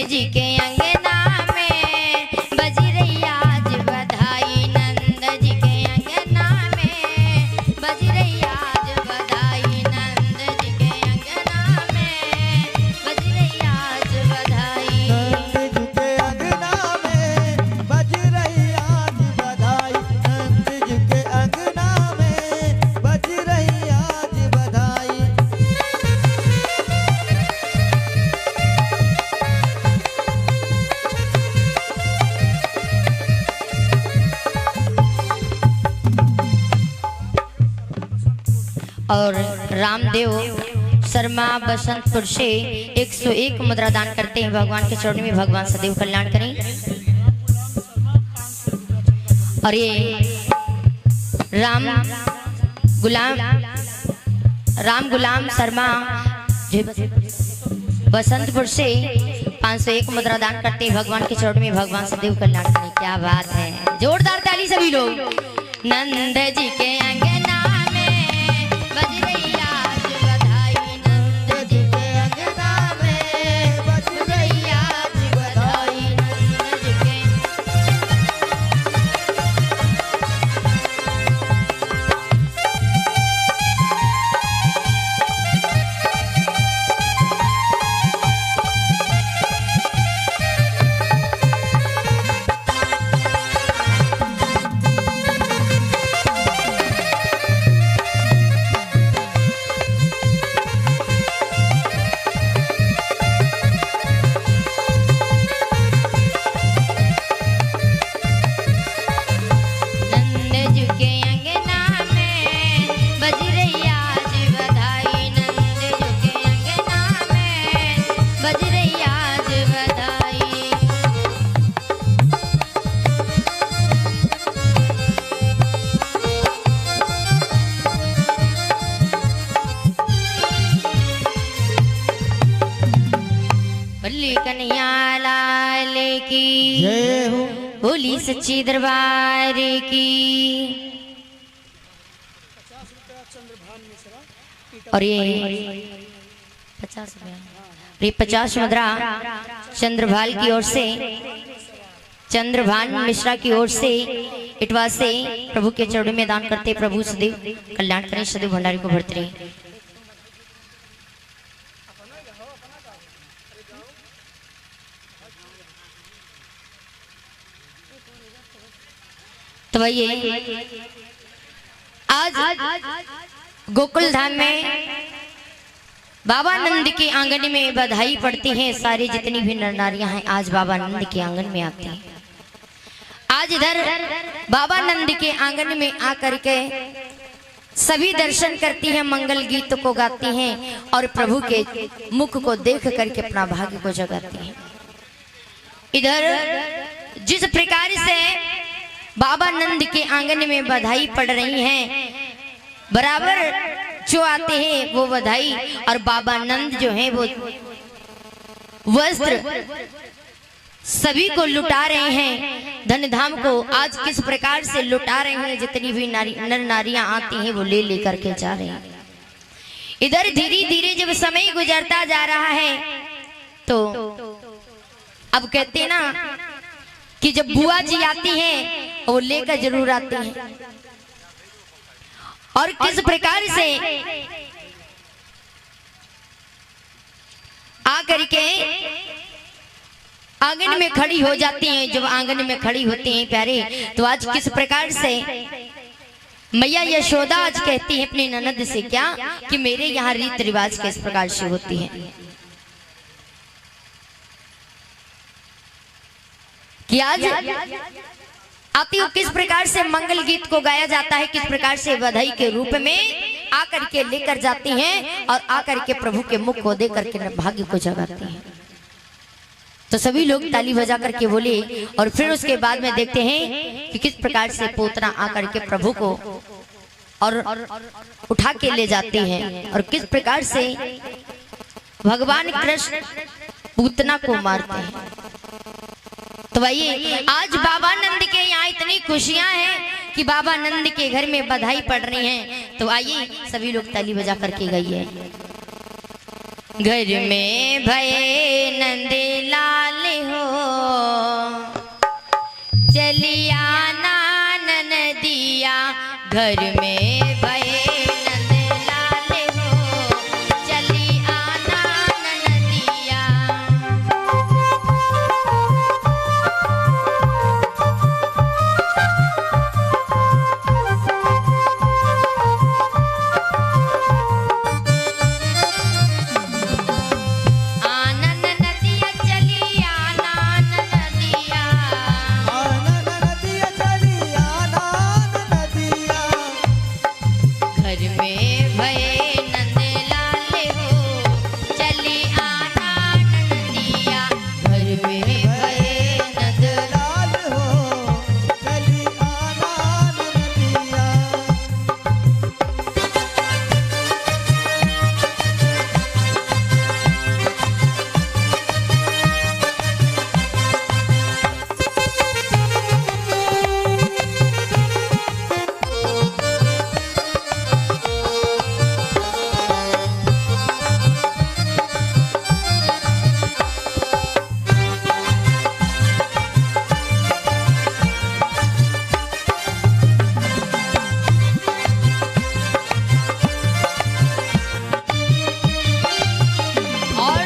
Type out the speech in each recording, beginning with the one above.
जी के अंगना में बज रही आज बधाई, नंद जी के अंगना में बज रही आज बधाई, नंद जी के अंगना में बज रही आज बधाई, नंद जी के अंगना में बज रही आज बधाई, नंद जी के अंगना में बज रही आज बधाई। और रामदेव शर्मा बसंतपुर से 101 मुद्रा दान करते हैं। भगवान के चरणों में भगवान सदैव कल्याण करें। और ये राम गुलाम शर्मा बसंतपुर से 501 मुद्रा दान करते हैं। भगवान के चरणों में भगवान सदैव कल्याण करें। क्या बात है, जोरदार ताली सभी लोग। नंद जी के अंगना में बज रही आज बधाई, नंद जी के अंगना में बज रही आज बधाई, नंद जी के कन्हैया लाल की जय हो, बोली सच्ची दरबार की। और ये 50 मुद्रा चंद्रभाल की ओर से, चंद्रभान मिश्रा की ओर से इटवा से प्रभु के चरणों में दान करते। प्रभु सदैव कल्याण करें, सदैव भंडारी को भरते रहे। तो वही आज गोकुल धाम में बाबा नंद के आंगन में बधाई पड़ती है। सारी जितनी भी नर नारियां हैं आज बाबा नंद के आंगन में आती हैं। आज इधर बाबा नंद के आंगन में आकर के सभी दर्शन करती हैं, मंगल गीत को गाती हैं और प्रभु के मुख को देख करके अपना भाग्य को जगाती हैं। इधर जिस प्रकार से बाबा नंद के आंगन में बधाई पड़ रही हैं, बराबर जो आते हैं वो बधाई और बाबा नंद जो हैं वो वस्त्र सभी को लुटा रहे हैं, धन धाम को आज किस प्रकार से लुटा रहे हैं। जितनी भी नर नारियां आती हैं वो ले लेकर के जा रहे हैं। इधर धीरे धीरे जब समय गुजरता जा रहा है तो अब कहते हैं ना कि जब बुआ जी आती हैं वो लेकर जरूर आती हैं। और किस प्रकार से आकर के आंगन में खड़ी हो जाती हैं। जब आंगन में खड़ी होती हैं प्यारे, तो आज किस प्रकार से मैया यशोदा आज कहती है अपनी ननद से क्या कि मेरे यहाँ रीत रिवाज किस प्रकार से होती है कि आज आती हो किस प्रकार से मंगल गीत को गाया जाता है, किस प्रकार से बधाई के रूप में आकर के लेकर जाती हैं और आकर के प्रभु के मुख को दे करके भाग्य को जगाती हैं। तो सभी लोग ताली बजा करके बोले और फिर उसके बाद में देखते हैं कि किस प्रकार से पोतना आकर के प्रभु को और उठा के ले जाती हैं और किस प्रकार से भगवान कृष्ण पूतना को मारते हैं। तो भाई आज बाबा नंद के यहाँ इतनी खुशियां हैं कि बाबा नंद के घर में बधाई पड़ रही हैं। तो आइए सभी लोग ताली बजा करके गाइए। घर में भये नंद लाल घर में भये नंद लाल हो चली आना ननदिया। आना ननदिया चली आना ननदिया। आना नदिया चली आना नदिया। घर में भये नंद लाल हो चली आना ननदिया। घर में भये नंद लाल हो चली आना नदिया। और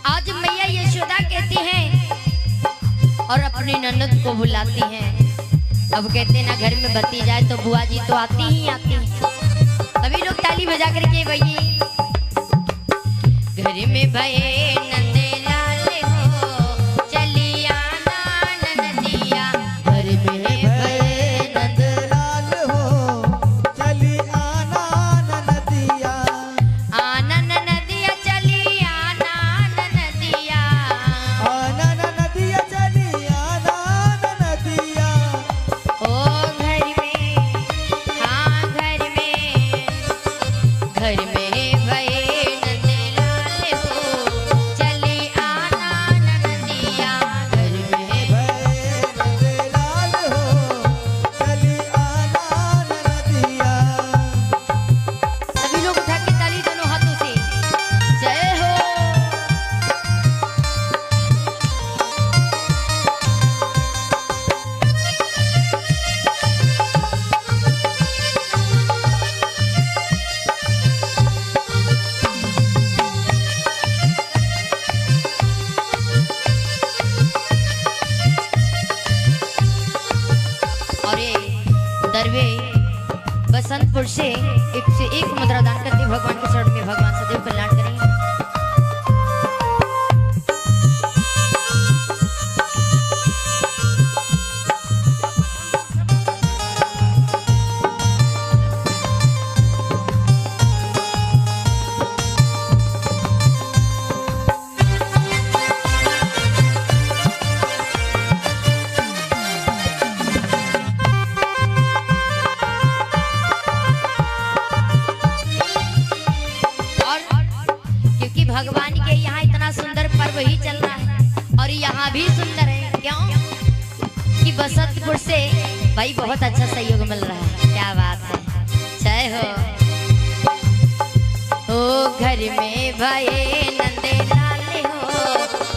आज मैया यशोदा कहती हैं और अपनी ननद को बुलाती हैं। अब कहते ना घर में बत्ती जाए तो बुआ जी तो आती ही आती हैं। सभी लोग ताली बजा करके भैया घर में भये नंद लाल हो चली आना ननदिया। घर में भये नंद लाल हो चली आना नदिया। आना ननदिया चली आना ननदिया। आना नदिया चली आना नदिया। ओ घर में हाँ घर में भये नंद लाल हो चली आना ननदिया। घर में भये नंद लाल हो चली आना नदिया। सभी लोग उठा के ताली दोनों हाथों से जय हो। और ये दरवे बसंतपुर से एक मुद्रा दान करते भगवान के शरण में भगवान सदैव कल्याण करेंगे। और क्योंकि भगवान के यहाँ इतना सुंदर पर्व ही चल रहा है और यहाँ भी सुंदर है। क्यों कि बसंतपुर से भाई बहुत अच्छा सहयोग मिल रहा है। क्या बात है। जय हो। ओ घर में भये नंद लाल हो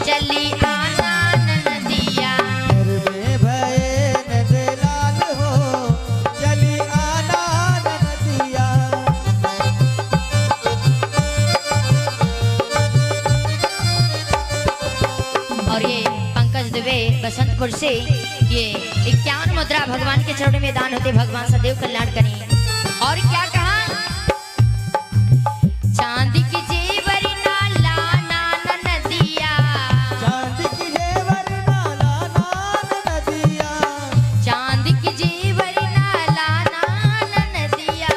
चली आना ननदिया। घर में भये नंद लाल हो चली आना नदिया। और ये पंकज दुबे बसंतपुर से ये 51 मुद्रा भगवान के चरणों में दान होते भगवान सदैव कल्याण करें। और क्या कहा चांदी की जेवर नाला नाना नदिया। चांदी की जेवर नाला नान नदिया। चांदी की जेवर नाला नाना नदिया।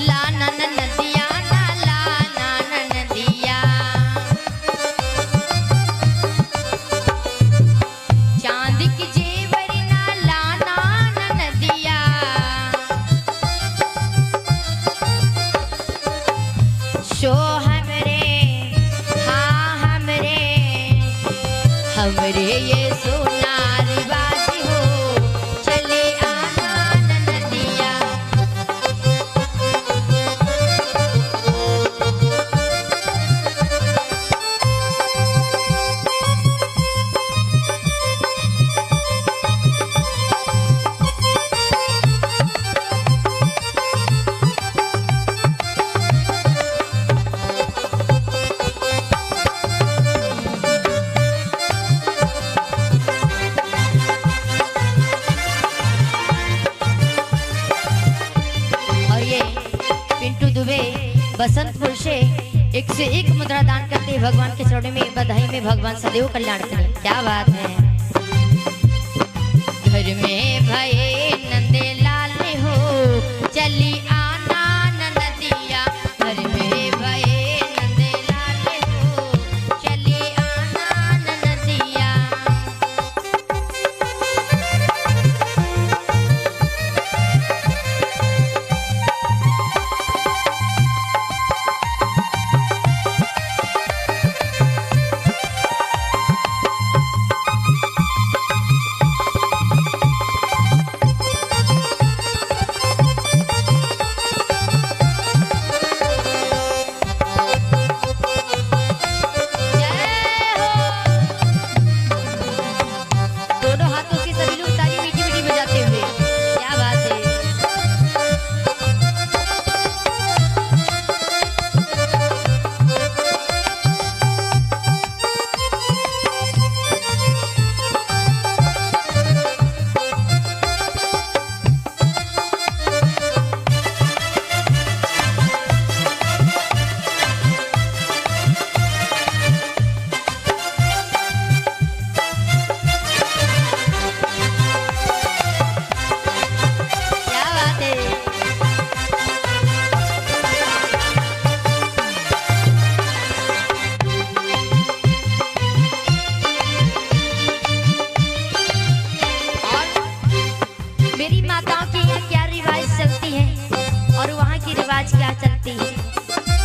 ला नाना नदिया नाला नाना नदिया। चांदी की जेवर नाला नाना नदिया। शो हमरे हाँ हमरे ये सोनार बाजी हो चली आना ननदिया। बसंतपुर से 101 मुद्रा दान करते भगवान के चरणों में बधाई में भगवान सदैव कल्याण करें। क्या बात है। घर में भये नंदलाल हो चली आना नदिया, घर में भये नंदलाल हो चली आना नदिया।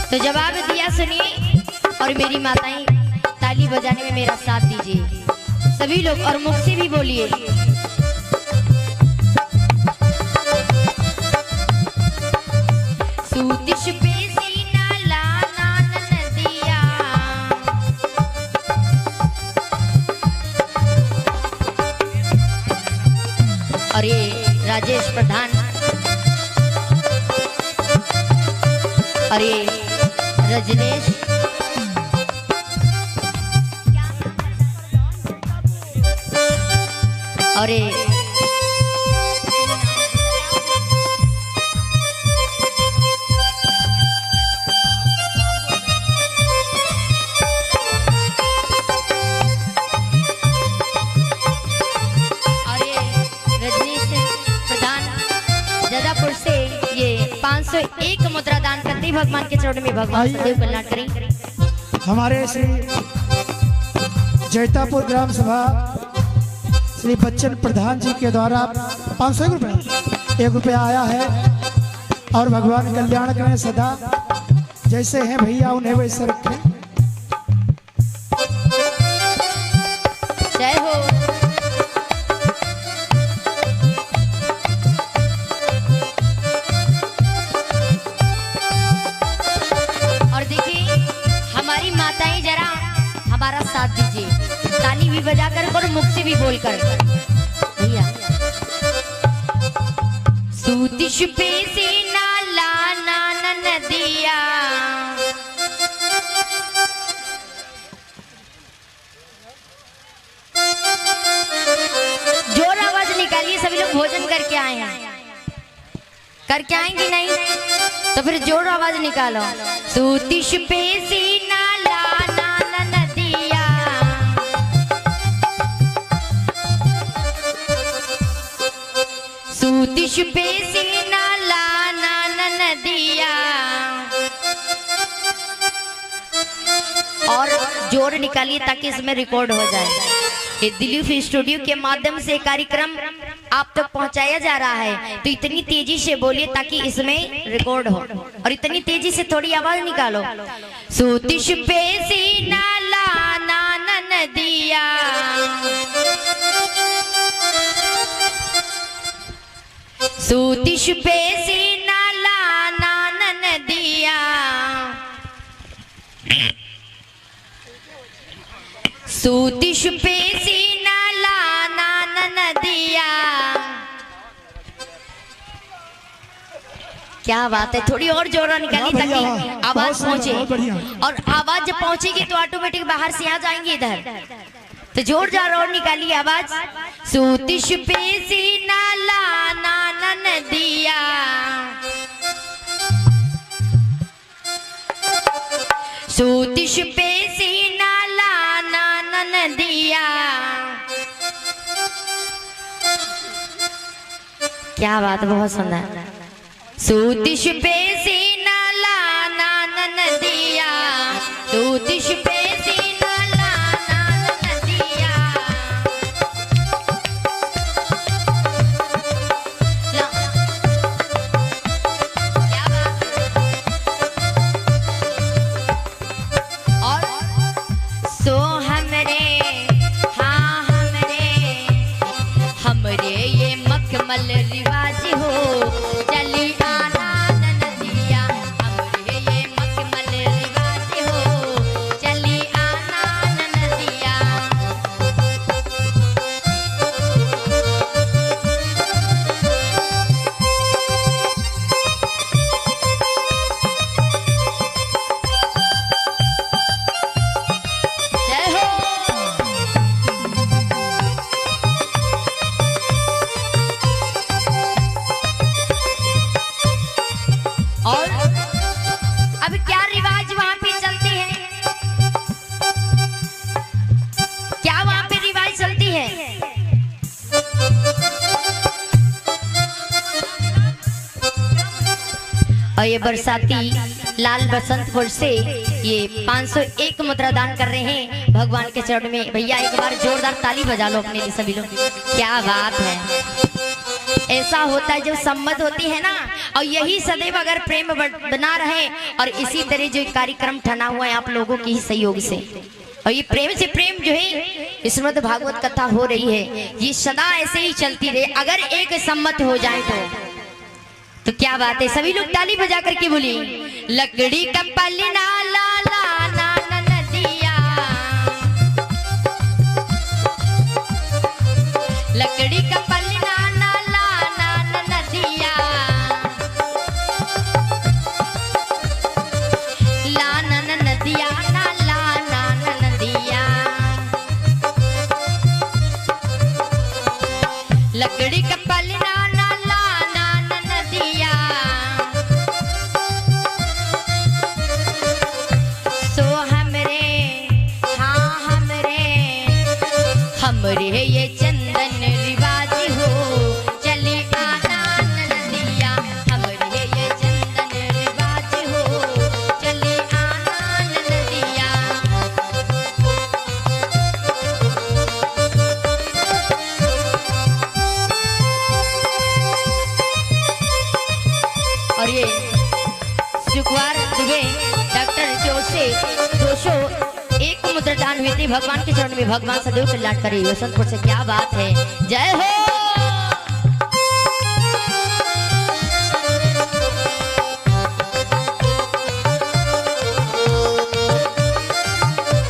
तो जवाब दिया सुनिए और मेरी माताएं ताली बजाने में मेरा साथ दीजिए सभी लोग, और मुख से भी बोलिए। सूतिश पे सीना लाना नदिया, अरे राजेश प्रधान, अरे रजनीश, अरे जदापुर से ये 501 मुद्रा दान करते भगवान के चरणों में भगवान सदैव कल्याण करें। हमारे श्री जैतापुर ग्राम सभा श्री बच्चन प्रधान जी के द्वारा 501 रुपये 1 रुपया आया है, और भगवान कल्याण करें सदा, जैसे हैं भैया उन्हें वैसे रखें। जय हो। माताएं जरा हमारा साथ दीजिए, ताली भी बजाकर और मुख से भी बोलकर भैया। सूतिश पे सीना लाना नदिया, जोर आवाज निकालिए, सभी लोग भोजन करके आए हैं, करके आएंगे नहीं तो फिर जोर आवाज निकालो। सूतिश पे सीना लाना नदिया, सूतिश पे सीना लाना नदिया, और जोर निकालिए ताकि इसमें रिकॉर्ड हो जाए। ये दिलीप स्टूडियो के माध्यम से कार्यक्रम आप तक पहुंचाया जा रहा है, तो इतनी तेजी से बोलिए ताकि इसमें रिकॉर्ड हो, और इतनी तेजी से थोड़ी आवाज निकालो। सूतिश पे सीना लाना नदिया, सूतिश पे सीना लाना नदिया, सूतिश पे सीना लाना नदिया। क्या बात है, थोड़ी और जोर निकाली ताकि आवाज पहुंचे, और आवाज जब पहुंचेगी तो ऑटोमेटिक बाहर से आ जाएंगे इधर, तो जोर जोर और निकालिए आवाज। सूतिश पे सीना लाना नदिया, सूतिश पे सीना लाना ननदिया। क्या बात, बहुत सुंदर। सूतिश पे सीना लाना ननदिया, सूतिश पे सीना लाना ननदिया। क्या बात। और सो हमरे, हाँ हमरे ये मखमल रिवाज हो, चली आना ननदिया। हमरे ये मखमल रिवाज हो, चली आना ननदिया। जय हो। और अब क्या रिवाज वहां पे चलती है, क्या वहां पे रिवाज चलती है? और ये बरसाती लाल बसंतपुर से ये 501 मुद्रा दान कर रहे हैं भगवान के चरण में। भैया एक बार जोरदार ताली बजा लो अपने लिए सभी लोग। क्या बात है। ऐसा होता है जब सम्मत होती है ना, और यही सदैव अगर प्रेम बना रहे, और इसी तरह जो कार्यक्रम ठना हुआ है आप लोगों के ही सहयोग से, और ये प्रेम से प्रेम जो है श्रीमद् भागवत कथा हो रही है, ये सदा ऐसे ही चलती रहे। अगर एक सम्मत हो जाए तो क्या बात है। सभी लोग ताली बजा करके बोली, लकड़ी का पलना ला ला ना ननदिया, लकड़ी का पलना ना ला ना ननदिया, ला ना ननदिया ना ला ना ननदिया, लकड़ी का पलना ना ला ना ननदिया। सो हमरे, हाँ हमरे ये चंदन रिवाज हो, चली आना ननदिया। हमरे ये चंदन रिवाज हो, चली आना ननदिया। और ये शुक्रवार दुबे डॉक्टर की ओर से 201 मुद्रा दान हुई थी भगवान के चरण में। भगवान सदैव कल्याण करे वसंतपुर से। क्या बात है। जय हो।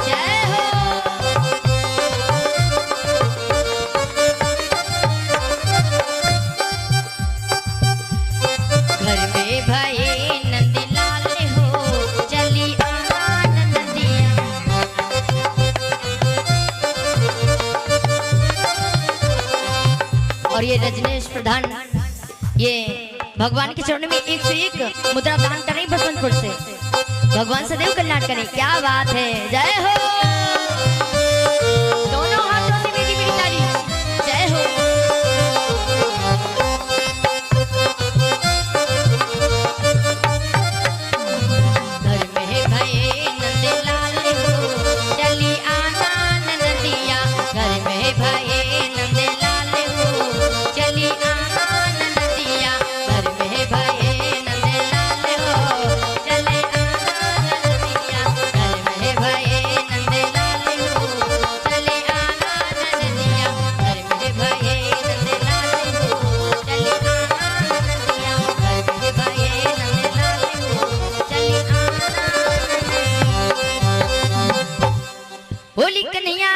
जय हो। घर में भये नंदलाल हो, चली आना ननदिया। और ये रजनीश प्रधान ये भगवान के चरण में 101 मुद्रा दान कर रही बसंतपुर से। भगवान सदैव कल्याण करें। क्या बात है। जय हो। दोनों हाथों से मेरी मेरी ताली। जय हो। घर में भये नंदलाल हो, चली आना ननदिया। घर में भये नंदलाल हो, चली आना ननदिया। घर में भये नंदलाल हो, चली आना ननदिया। घर में भये नंदलाल हो, चली आना ननदिया। घर में भये नंदलाल हो, चली आना ननदिया। घर में भये नंदलाल हो, चली आना ननदिया। बोली कन्हैया